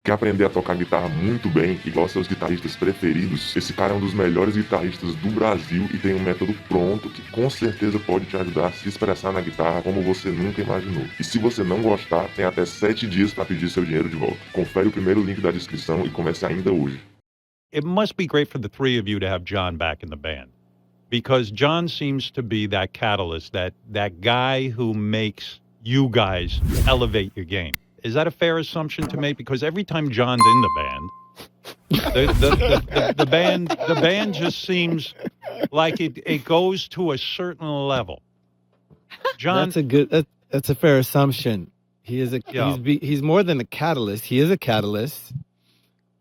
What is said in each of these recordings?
Quer aprender a tocar guitarra muito bem, igual seus guitarristas preferidos? Esse cara é um dos melhores guitarristas do Brasil e tem um método pronto que com certeza pode te ajudar a se expressar na guitarra como você nunca imaginou. E se você não gostar, tem até 7 dias para pedir seu dinheiro de volta. Confere o primeiro link da descrição e comece ainda hoje. It must be great for the three of you to have John back in the band, because John seems to be that catalyst, that guy who makes you guys elevate your game. Is that a fair assumption to make? Because every time John's in the band, the band just seems like it goes to a certain level. John, that's a fair assumption. He is he's more than a catalyst. He is a catalyst,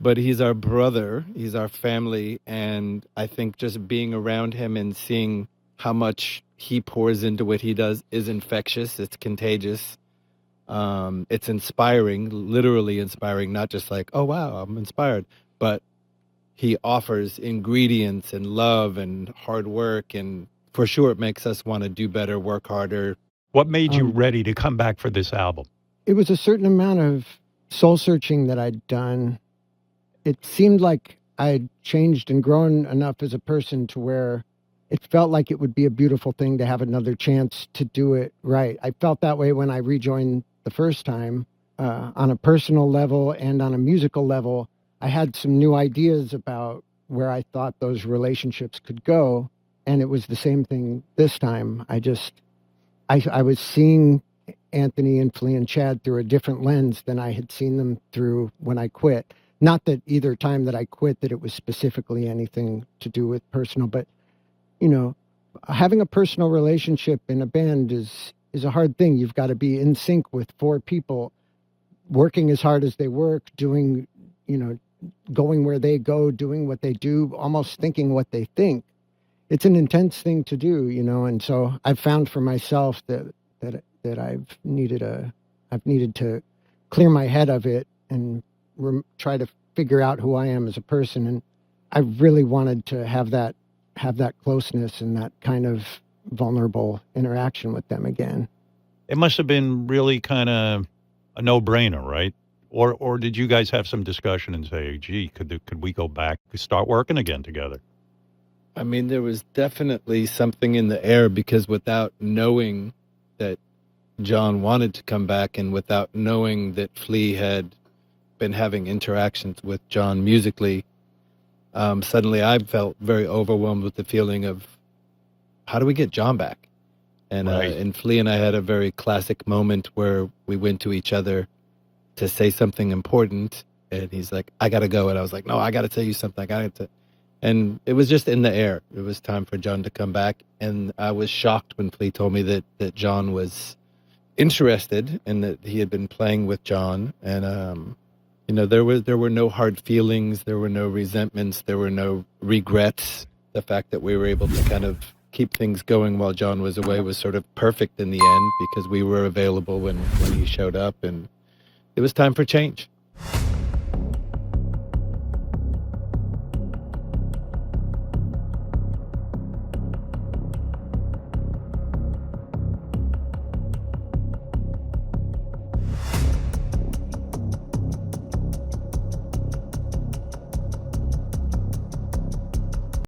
but he's our brother. He's our family, and I think just being around him and seeing how much he pours into what he does is infectious. It's contagious. It's inspiring, literally inspiring, not just like, oh, wow, I'm inspired, but he offers ingredients and love and hard work. And for sure, it makes us want to do better, work harder. What made you ready to come back for this album? It was a certain amount of soul searching that I'd done. It seemed like I'd changed and grown enough as a person to where it felt like it would be a beautiful thing to have another chance to do it right. I felt that way when I rejoined the first time, on a personal level and on a musical level. I had some new ideas about where I thought those relationships could go, and it was the same thing this time. I was seeing Anthony and Flea and Chad through a different lens than I had seen them through when I quit. Not that either time that I quit that it was specifically anything to do with personal, but you know, having a personal relationship in a band is a hard thing. You've got to be in sync with 4 people, working as hard as they work, doing, going where they go, doing what they do, almost thinking what they think. It's an intense thing to do, and so I've found for myself that I've needed to clear my head of it and try to figure out who I am as a person. And I really wanted to have that closeness and that kind of vulnerable interaction with them again. It must have been really kind of a no-brainer, right? Or did you guys have some discussion and say, gee, could we go back, start working again together? I mean, there was definitely something in the air, because without knowing that John wanted to come back and without knowing that Flea had been having interactions with John musically, suddenly I felt very overwhelmed with the feeling of, how do we get John back? And Right. And Flea and I had a very classic moment where we went to each other to say something important, and he's like, I gotta go. And I was like, no, I gotta tell you something. And it was just in the air. It was time for John to come back. And I was shocked when Flea told me that John was interested and that he had been playing with John. And, there were no hard feelings. There were no resentments. There were no regrets. The fact that we were able to kind of keep things going while John was away was sort of perfect in the end, because we were available when he showed up, and it was time for change.